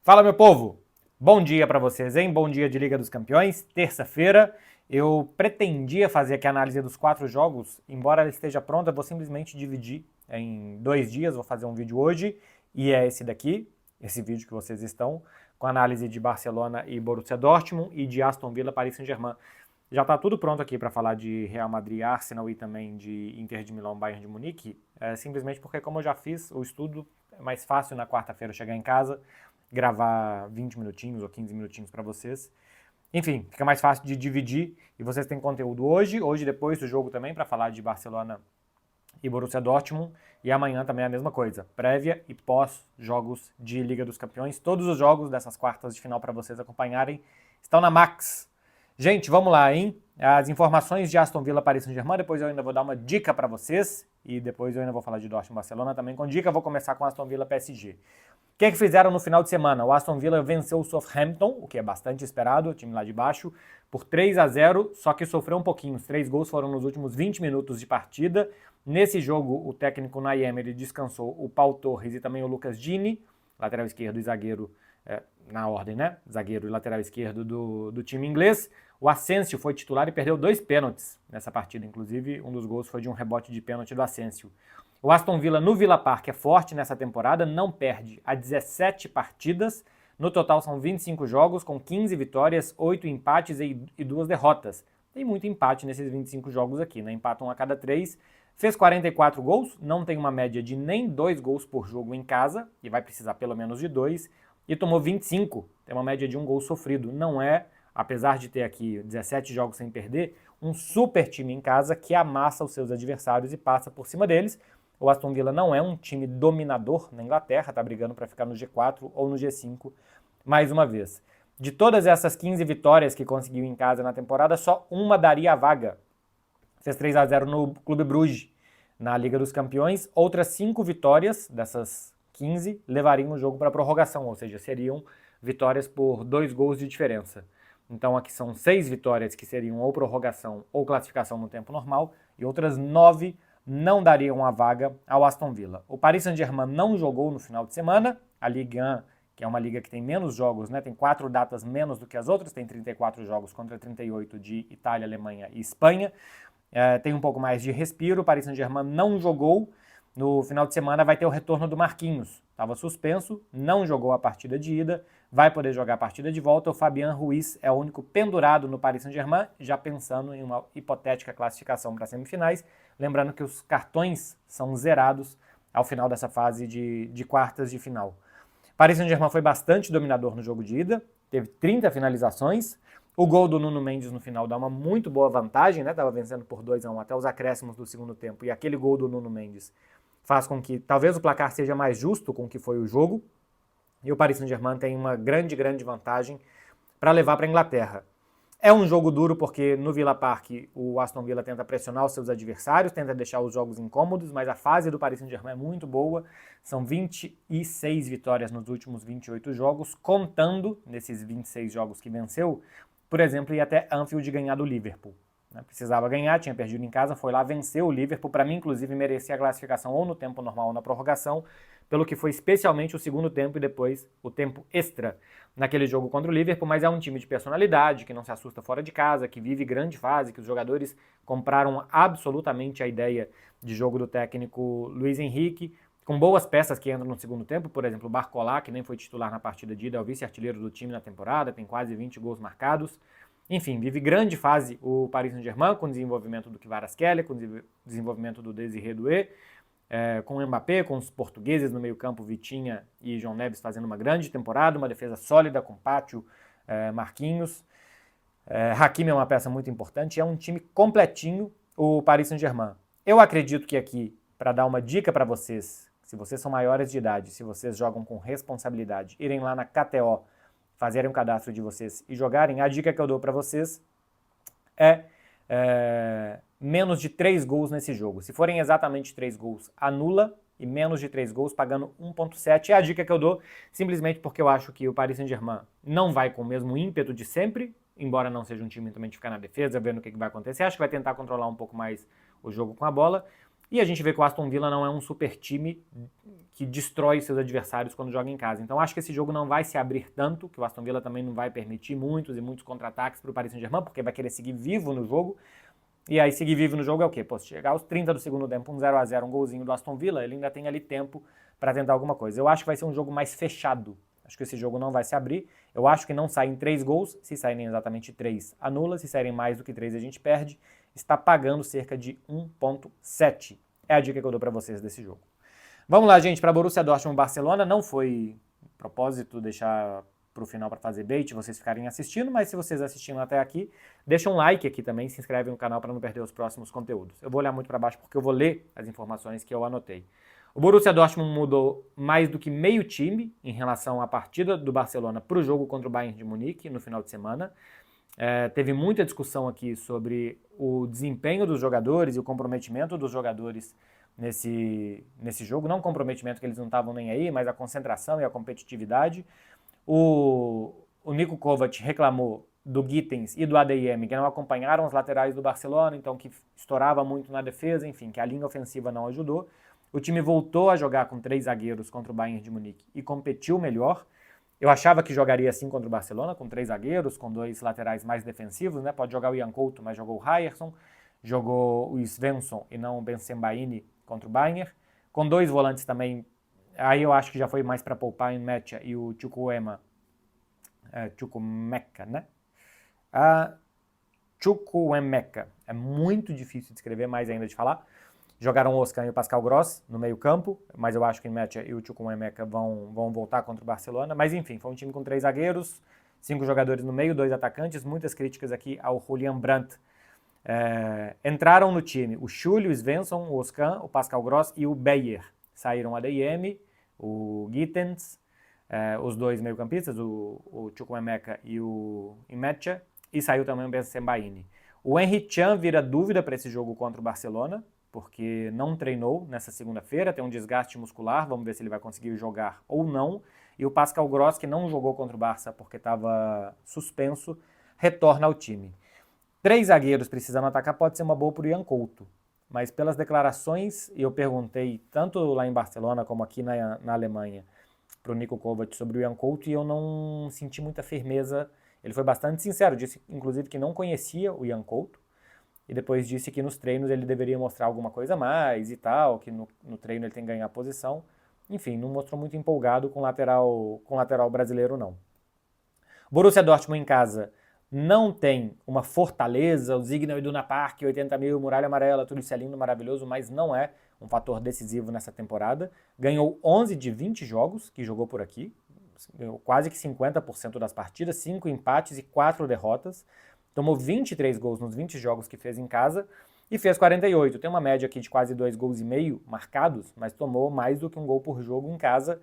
Fala, meu povo! Bom dia para vocês, hein? Bom dia de Liga dos Campeões, terça-feira. Eu pretendia fazer aqui a análise dos 4 jogos, embora ela esteja pronta, eu vou simplesmente dividir em 2 dias. Vou fazer um vídeo hoje e é esse daqui, esse vídeo que vocês estão, com análise de Barcelona e Borussia Dortmund e de Aston Villa, Paris Saint-Germain. Já está tudo pronto aqui para falar de Real Madrid, Arsenal e também de Inter de Milão, Bayern de Munique, simplesmente porque, como eu já fiz o estudo, é mais fácil na quarta-feira chegar em casa, gravar 20 minutinhos ou 15 minutinhos para vocês. Enfim, fica mais fácil de dividir e vocês têm conteúdo hoje depois do jogo também para falar de Barcelona e Borussia Dortmund, e amanhã também a mesma coisa, prévia e pós-jogos de Liga dos Campeões. Todos os jogos dessas quartas de final para vocês acompanharem estão na Max. Gente, vamos lá, hein? As informações de Aston Villa, Paris Saint-Germain, depois eu ainda vou dar uma dica para vocês, e depois eu ainda vou falar de Dortmund e Barcelona também com dica. Vou começar com Aston Villa PSG. O que é que fizeram no final de semana? O Aston Villa venceu o Southampton, o que é bastante esperado, o time lá de baixo, por 3-0, só que sofreu um pouquinho. Os 3 gols foram nos últimos 20 minutos de partida. Nesse jogo, o técnico Unai Emery descansou o Pau Torres e também o Lucas Digne, lateral esquerdo e zagueiro, na ordem, né? Zagueiro e lateral esquerdo do time inglês. O Asensio foi titular e perdeu 2 pênaltis nessa partida, inclusive um dos gols foi de um rebote de pênalti do Asensio. O Aston Villa no Villa Park é forte nessa temporada, não perde há 17 partidas, no total são 25 jogos com 15 vitórias, 8 empates e 2 derrotas. Tem muito empate nesses 25 jogos aqui, né? Empatam a cada 3, fez 44 gols, não tem uma média de nem 2 gols por jogo em casa, e vai precisar pelo menos de 2, e tomou 25, tem uma média de 1 gol sofrido. Não é, apesar de ter aqui 17 jogos sem perder, um super time em casa que amassa os seus adversários e passa por cima deles. O Aston Villa não é um time dominador na Inglaterra, está brigando para ficar no G4 ou no G5 mais uma vez. De todas essas 15 vitórias que conseguiu em casa na temporada, só uma daria a vaga. Fez 3-0 no Clube Bruges, na Liga dos Campeões. Outras 5 vitórias dessas 15 levariam o jogo para a prorrogação, ou seja, seriam vitórias por 2 gols de diferença. Então aqui são 6 vitórias que seriam ou prorrogação ou classificação no tempo normal, e outras 9 não dariam a vaga ao Aston Villa. O Paris Saint-Germain não jogou no final de semana. A Ligue 1, que é uma liga que tem menos jogos, né, tem 4 datas menos do que as outras, tem 34 jogos contra 38 de Itália, Alemanha e Espanha. Tem um pouco mais de respiro. O Paris Saint-Germain não jogou. No final de semana vai ter o retorno do Marquinhos. Estava suspenso, não jogou a partida de ida, vai poder jogar a partida de volta. O Fabian Ruiz é o único pendurado no Paris Saint-Germain, já pensando em uma hipotética classificação para as semifinais. Lembrando que os cartões são zerados ao final dessa fase de quartas de final. Paris Saint-Germain foi bastante dominador no jogo de ida, teve 30 finalizações. O gol do Nuno Mendes no final dá uma muito boa vantagem, né? Estava vencendo por 2-1 até os acréscimos do segundo tempo, e aquele gol do Nuno Mendes faz com que talvez o placar seja mais justo com o que foi o jogo, e o Paris Saint-Germain tem uma grande vantagem para levar para a Inglaterra. É um jogo duro porque no Villa Park o Aston Villa tenta pressionar os seus adversários, tenta deixar os jogos incômodos, mas a fase do Paris Saint-Germain é muito boa. São 26 vitórias nos últimos 28 jogos, contando nesses 26 jogos que venceu, por exemplo, ir até Anfield ganhar do Liverpool. Precisava ganhar, tinha perdido em casa, foi lá, venceu o Liverpool. Para mim, inclusive, merecia a classificação ou no tempo normal ou na prorrogação, pelo que foi especialmente o segundo tempo e depois o tempo extra naquele jogo contra o Liverpool. Mas é um time de personalidade, que não se assusta fora de casa, que vive grande fase, que os jogadores compraram absolutamente a ideia de jogo do técnico Luiz Henrique, com boas peças que entram no segundo tempo. Por exemplo, o Barcola, que nem foi titular na partida de ida, é o vice-artilheiro do time na temporada, tem quase 20 gols marcados. Enfim, vive grande fase o Paris Saint-Germain, com o desenvolvimento do Kvaratskhelia, com o desenvolvimento do Désiré Doué, com o Mbappé, com os portugueses no meio-campo, Vitinha e João Neves fazendo uma grande temporada, uma defesa sólida com Pátio, Marquinhos. Hakimi é uma peça muito importante, é um time completinho o Paris Saint-Germain. Eu acredito que aqui, para dar uma dica para vocês, se vocês são maiores de idade, se vocês jogam com responsabilidade, irem lá na KTO, fazerem um cadastro de vocês e jogarem, a dica que eu dou para vocês é menos de 3 gols nesse jogo. Se forem exatamente 3 gols, anula, e menos de 3 gols pagando 1.7. É a dica que eu dou, simplesmente porque eu acho que o Paris Saint-Germain não vai com o mesmo ímpeto de sempre, embora não seja um time também de ficar na defesa, vendo o que vai acontecer. Acho que vai tentar controlar um pouco mais o jogo com a bola. E a gente vê que o Aston Villa não é um super time que destrói seus adversários quando joga em casa. Então acho que esse jogo não vai se abrir tanto, que o Aston Villa também não vai permitir muitos contra-ataques para o Paris Saint-Germain, porque vai querer seguir vivo no jogo. E aí seguir vivo no jogo é o quê? Pô, se chegar aos 30 do segundo tempo, um 0-0, um golzinho do Aston Villa, ele ainda tem ali tempo para tentar alguma coisa. Eu acho que vai ser um jogo mais fechado. Acho que esse jogo não vai se abrir. Eu acho que não saem 3 gols. Se saírem exatamente 3, anula. Se saírem mais do que 3, a gente perde. Está pagando cerca de 1,7. É a dica que eu dou para vocês desse jogo. Vamos lá, gente, para Borussia Dortmund e Barcelona. Não foi propósito deixar para o final para fazer bait, vocês ficarem assistindo, mas se vocês assistindo até aqui, deixa um like aqui também, se inscreve no canal para não perder os próximos conteúdos. Eu vou olhar muito para baixo porque eu vou ler as informações que eu anotei. O Borussia Dortmund mudou mais do que meio time em relação à partida do Barcelona para o jogo contra o Bayern de Munique no final de semana. Teve muita discussão aqui sobre o desempenho dos jogadores e o comprometimento dos jogadores nesse jogo. Não comprometimento que eles não estavam nem aí, mas a concentração e a competitividade. O Niko Kovac reclamou do Gittens e do ADM, que não acompanharam os laterais do Barcelona, então que estourava muito na defesa, enfim, que a linha ofensiva não ajudou. O time voltou a jogar com 3 zagueiros contra o Bayern de Munique e competiu melhor. Eu achava que jogaria assim contra o Barcelona, com 3 zagueiros, com 2 laterais mais defensivos, né? Pode jogar o Ian Couto, mas jogou o Ryerson, jogou o Svensson e não o Bensebaini contra o Bayern. Com 2 volantes também, aí eu acho que já foi mais para poupar em Mecha e o Chukwuemeka, né? Chukwuemeka, é muito difícil de escrever, mais ainda de falar. Jogaram o Oscan e o Pascal Gross no meio campo, mas eu acho que o Mecha e o Chukwuemeka vão voltar contra o Barcelona. Mas enfim, foi um time com 3 zagueiros, 5 jogadores no meio, 2 atacantes. Muitas críticas aqui ao Julian Brandt. Entraram no time o Schürrle, o Svensson, o Oscan, o Pascal Gross e o Beyer. Saíram a ADM, o Gittens, os 2 meio-campistas, o Chukwuemeka e o Mecha, e saiu também o Bensebaini. O Henry Can vira dúvida para esse jogo contra o Barcelona, porque não treinou nessa segunda-feira, tem um desgaste muscular, vamos ver se ele vai conseguir jogar ou não. E o Pascal Gross, que não jogou contra o Barça porque estava suspenso, retorna ao time. 3 zagueiros precisando atacar pode ser uma boa para o Ian Couto, mas pelas declarações, e eu perguntei tanto lá em Barcelona como aqui na Alemanha para o Niko Kovac sobre o Ian Couto, e eu não senti muita firmeza. Ele foi bastante sincero, disse inclusive que não conhecia o Ian Couto, e depois disse que nos treinos ele deveria mostrar alguma coisa a mais e tal, que no treino ele tem que ganhar posição. Enfim, não mostrou muito empolgado com lateral brasileiro, não. Borussia Dortmund em casa não tem uma fortaleza, o Signal Iduna Park, 80 mil, Muralha Amarela, tudo isso é lindo, maravilhoso, mas não é um fator decisivo nessa temporada. Ganhou 11 de 20 jogos que jogou por aqui, ganhou quase que 50% das partidas, 5 empates e 4 derrotas. Tomou 23 gols nos 20 jogos que fez em casa e fez 48. Tem uma média aqui de quase 2,5 gols marcados, mas tomou mais do que 1 gol por jogo em casa.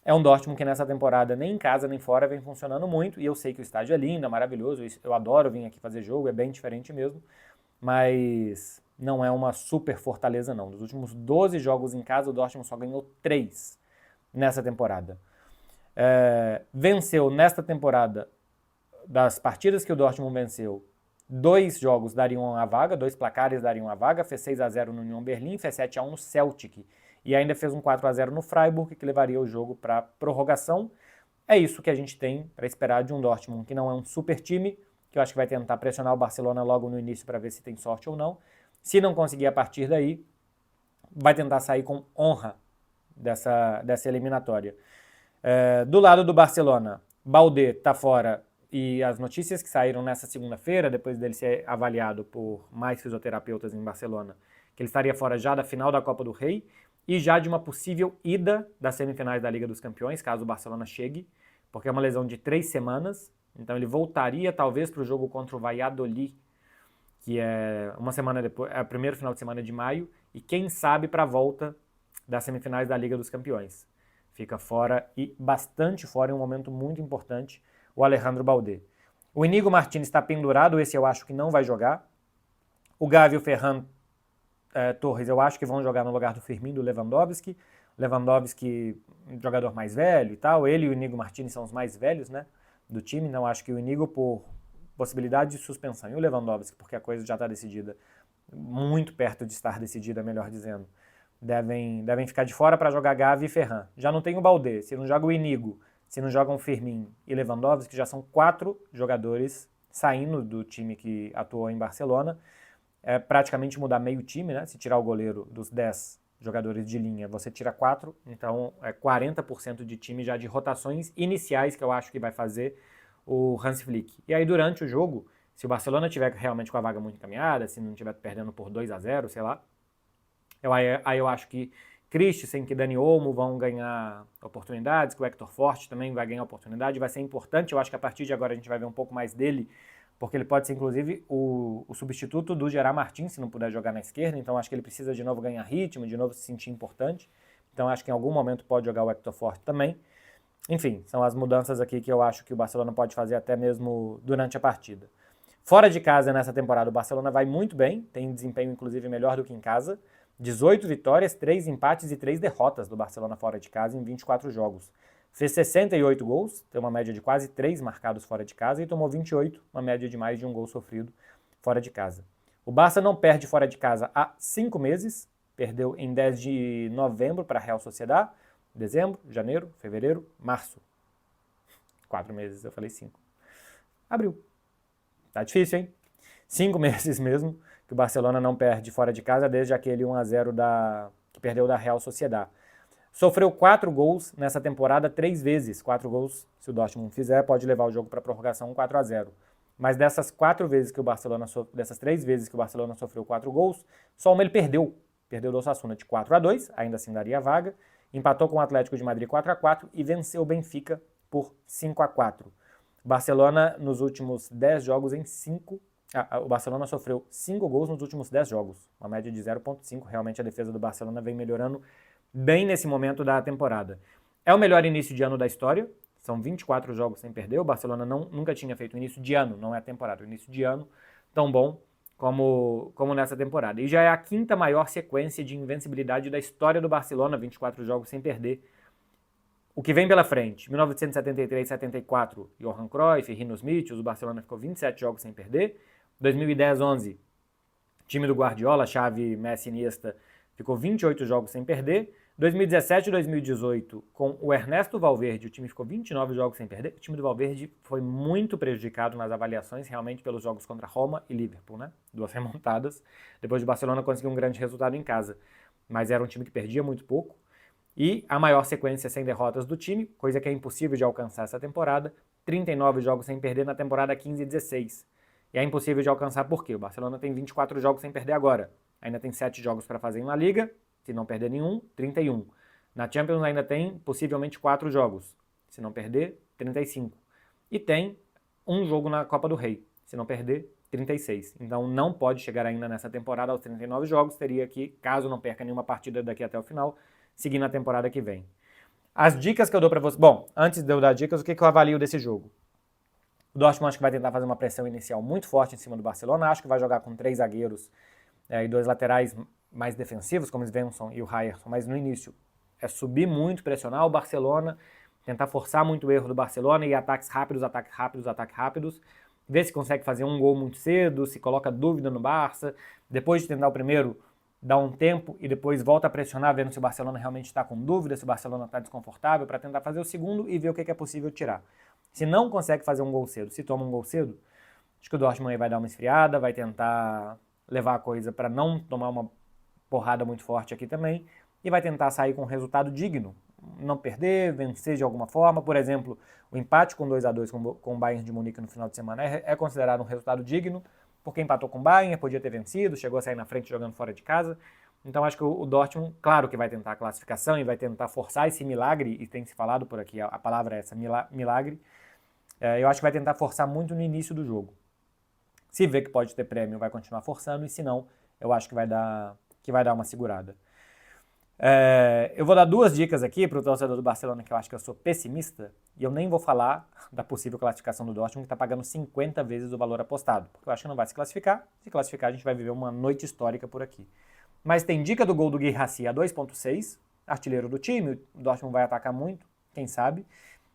É um Dortmund que nessa temporada nem em casa nem fora vem funcionando muito, e eu sei que o estádio é lindo, é maravilhoso, eu adoro vir aqui fazer jogo, é bem diferente mesmo, mas não é uma super fortaleza não. Dos últimos 12 jogos em casa, o Dortmund só ganhou 3 nessa temporada. Venceu nesta temporada, das partidas que o Dortmund venceu, 2 jogos dariam a vaga, 2 placares dariam a vaga, fez 6-0 no Union Berlin, fez 7-1 no Celtic, e ainda fez um 4-0 no Freiburg, que levaria o jogo para prorrogação. É isso que a gente tem para esperar de um Dortmund, que não é um super time, que eu acho que vai tentar pressionar o Barcelona logo no início para ver se tem sorte ou não. Se não conseguir a partir daí, vai tentar sair com honra dessa eliminatória. Do lado do Barcelona, Baldé está fora, e as notícias que saíram nessa segunda-feira, depois dele ser avaliado por mais fisioterapeutas em Barcelona, que ele estaria fora já da final da Copa do Rei e já de uma possível ida das semifinais da Liga dos Campeões, caso o Barcelona chegue, porque é uma lesão de 3 semanas, então ele voltaria talvez para o jogo contra o Valladolid, que é uma semana depois, é o primeiro final de semana de maio, e quem sabe para a volta das semifinais da Liga dos Campeões. Fica fora, e bastante fora, em um momento muito importante, o Alejandro Baldé. O Inigo Martínez está pendurado, esse eu acho que não vai jogar. O Gavi e o Ferran Torres eu acho que vão jogar no lugar do Firmino, do Lewandowski. Lewandowski, jogador mais velho e tal. Ele e o Inigo Martínez são os mais velhos, né, do time. Não acho que o Inigo, por possibilidade de suspensão, e o Lewandowski, porque a coisa já está decidida, muito perto de estar decidida, melhor dizendo. Devem ficar de fora para jogar Gavi e Ferran. Já não tem o Baldé, se não joga o Inigo, se não jogam Firmino e Lewandowski, já são 4 jogadores saindo do time que atuou em Barcelona. É praticamente mudar meio time, né? Se tirar o goleiro dos 10 jogadores de linha, você tira 4, então é 40% de time já de rotações iniciais que eu acho que vai fazer o Hans Flick. E aí durante o jogo, se o Barcelona tiver realmente com a vaga muito encaminhada, se não estiver perdendo por 2-0, sei lá, aí eu acho que Christensen, que Dani Olmo vão ganhar oportunidades, que o Hector Forte também vai ganhar oportunidade, vai ser importante, eu acho que a partir de agora a gente vai ver um pouco mais dele, porque ele pode ser inclusive o substituto do Gerard Martin, se não puder jogar na esquerda, então acho que ele precisa de novo ganhar ritmo, de novo se sentir importante, então acho que em algum momento pode jogar o Hector Forte também. Enfim, são as mudanças aqui que eu acho que o Barcelona pode fazer até mesmo durante a partida. Fora de casa nessa temporada o Barcelona vai muito bem, tem desempenho inclusive melhor do que em casa, 18 vitórias, 3 empates e 3 derrotas do Barcelona fora de casa em 24 jogos. Fez 68 gols, tem uma média de quase 3 marcados fora de casa, e tomou 28, uma média de mais de um gol sofrido fora de casa. O Barça não perde fora de casa há 5 meses, perdeu em 10 de novembro para a Real Sociedad, dezembro, janeiro, fevereiro, março. 4 meses, eu falei 5. Abril. Tá difícil, hein? 5 meses mesmo que o Barcelona não perde fora de casa desde aquele 1-0 que perdeu da Real Sociedad. Sofreu 4 gols nessa temporada 3 vezes. 4 gols, se o Dortmund fizer, pode levar o jogo para prorrogação 4-0. Mas dessas 3 vezes que o Barcelona sofreu 4 gols, só uma ele perdeu. Perdeu do Osasuna de 4-2, ainda assim daria vaga. Empatou com o Atlético de Madrid 4-4 e venceu o Benfica por 5-4. O Barcelona nos últimos 10 jogos o Barcelona sofreu 5 gols nos últimos 10 jogos, uma média de 0,5. Realmente a defesa do Barcelona vem melhorando bem nesse momento da temporada. É o melhor início de ano da história, são 24 jogos sem perder. O Barcelona nunca tinha feito início de ano, não é a temporada, o início de ano tão bom como nessa temporada. E já é a 5ª maior sequência de invencibilidade da história do Barcelona, 24 jogos sem perder. O que vem pela frente, 1973-74, Johan Cruyff, Rinus Michels, o Barcelona ficou 27 jogos sem perder. 2010-11, time do Guardiola, Xavi, Messi, Iniesta, ficou 28 jogos sem perder. 2017 e 2018, com o Ernesto Valverde, o time ficou 29 jogos sem perder. O time do Valverde foi muito prejudicado nas avaliações, realmente, pelos jogos contra Roma e Liverpool, né? 2 remontadas. Depois de Barcelona conseguir um grande resultado em casa. Mas era um time que perdia muito pouco. E a maior sequência sem derrotas do time, coisa que é impossível de alcançar essa temporada, 39 jogos sem perder na temporada 15 e 16. E é impossível de alcançar por quê? O Barcelona tem 24 jogos sem perder agora. Ainda tem 7 jogos para fazer em La Liga, se não perder nenhum, 31. Na Champions ainda tem possivelmente 4 jogos, se não perder, 35. E tem um jogo na Copa do Rei, se não perder, 36. Então não pode chegar ainda nessa temporada aos 39 jogos, teria que, caso não perca nenhuma partida daqui até o final, seguir na temporada que vem. As dicas que eu dou para vocês... Bom, antes de eu dar dicas, o que eu avalio desse jogo? O Dortmund acho que vai tentar fazer uma pressão inicial muito forte em cima do Barcelona. Acho que vai jogar com 3 zagueiros e 2 laterais mais defensivos, como o Svensson e o Ryerson. Mas no início é subir muito, pressionar o Barcelona, tentar forçar muito o erro do Barcelona e ataques rápidos. Ver se consegue fazer um gol muito cedo, se coloca dúvida no Barça. Depois de tentar o primeiro, dá um tempo e depois volta a pressionar, vendo se o Barcelona realmente está com dúvida, se o Barcelona está desconfortável, para tentar fazer o segundo e ver o que é possível tirar. Se não consegue fazer um gol cedo, se toma um gol cedo, acho que o Dortmund aí vai dar uma esfriada, vai tentar levar a coisa para não tomar uma porrada muito forte aqui também, e vai tentar sair com um resultado digno, não perder, vencer de alguma forma. Por exemplo, o empate com 2-2 com o Bayern de Munique no final de semana é considerado um resultado digno, porque empatou com o Bayern, podia ter vencido, chegou a sair na frente jogando fora de casa. Então acho que o Dortmund, claro que vai tentar a classificação e vai tentar forçar esse milagre, e tem se falado por aqui, a palavra é essa, milagre. Eu acho que vai tentar forçar muito no início do jogo. Se vê que pode ter prêmio, vai continuar forçando, e se não, eu acho que vai dar uma segurada. Eu vou dar 2 dicas aqui para o torcedor do Barcelona, que eu acho que eu sou pessimista, e eu nem vou falar da possível classificação do Dortmund, que está pagando 50 vezes o valor apostado, porque eu acho que não vai se classificar. Se classificar, a gente vai viver uma noite histórica por aqui. Mas tem dica do gol do Guirassy a 2,6, artilheiro do time, o Dortmund vai atacar muito, quem sabe,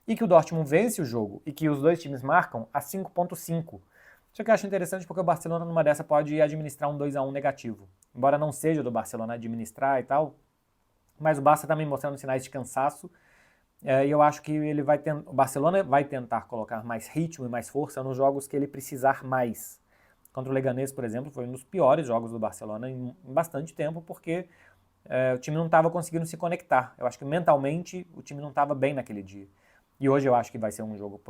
e que o Dortmund vence o jogo e que os 2 times marcam a 5,5. Só que eu acho interessante porque o Barcelona numa dessa pode administrar um 2-1 negativo. Embora não seja do Barcelona administrar e tal, mas o Barça também mostrando sinais de cansaço. E eu acho que o Barcelona vai tentar colocar mais ritmo e mais força nos jogos que ele precisar mais. Contra o Leganés, por exemplo, foi um dos piores jogos do Barcelona em bastante tempo, porque o time não estava conseguindo se conectar. Eu acho que mentalmente o time não estava bem naquele dia. E hoje eu acho que vai ser um jogo,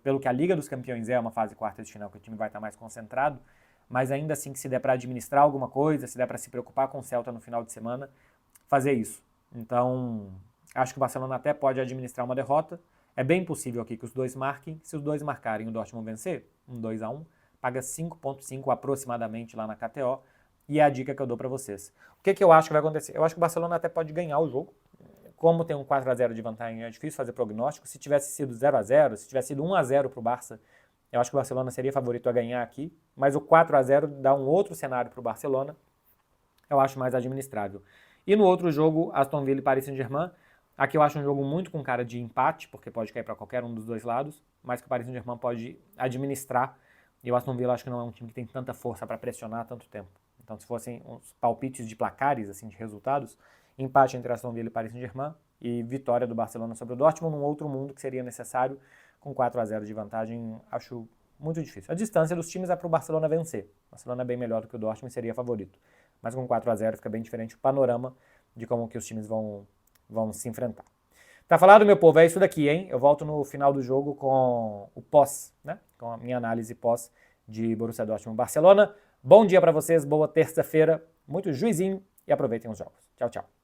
pelo que a Liga dos Campeões é uma fase quarta de final, que o time vai estar mais concentrado, mas ainda assim que se der para administrar alguma coisa, se der para se preocupar com o Celta no final de semana, fazer isso. Então, acho que o Barcelona até pode administrar uma derrota. É bem possível aqui que os dois marquem. Se os dois marcarem, o Dortmund vencer, 2-1, paga 5,5 aproximadamente lá na KTO. E é a dica que eu dou para vocês. O que eu acho que vai acontecer? Eu acho que o Barcelona até pode ganhar o jogo. Como tem um 4-0 de vantagem, é difícil fazer prognóstico. Se tivesse sido 0-0, se tivesse sido 1-0 para o Barça, eu acho que o Barcelona seria favorito a ganhar aqui. Mas o 4-0 dá um outro cenário para o Barcelona. Eu acho mais administrável. E no outro jogo, Aston Villa e Paris Saint-Germain, aqui eu acho um jogo muito com cara de empate, porque pode cair para qualquer um dos dois lados, mas que o Paris Saint-Germain pode administrar. E o Aston Villa acho que não é um time que tem tanta força para pressionar tanto tempo. Então, se fossem uns palpites de placares, assim, de resultados, empate entre Aston Villa e Paris Saint-Germain e vitória do Barcelona sobre o Dortmund num outro mundo que seria necessário, com 4-0 de vantagem, acho muito difícil. A distância dos times é para o Barcelona vencer. O Barcelona é bem melhor do que o Dortmund e seria favorito. Mas com 4-0 fica bem diferente o panorama de como que os times vão se enfrentar. Tá falado, meu povo? É isso daqui, hein? Eu volto no final do jogo com o pós, né? Com a minha análise pós de Borussia Dortmund Barcelona. Bom dia para vocês, boa terça-feira, muito juizinho e aproveitem os jogos. Tchau, tchau.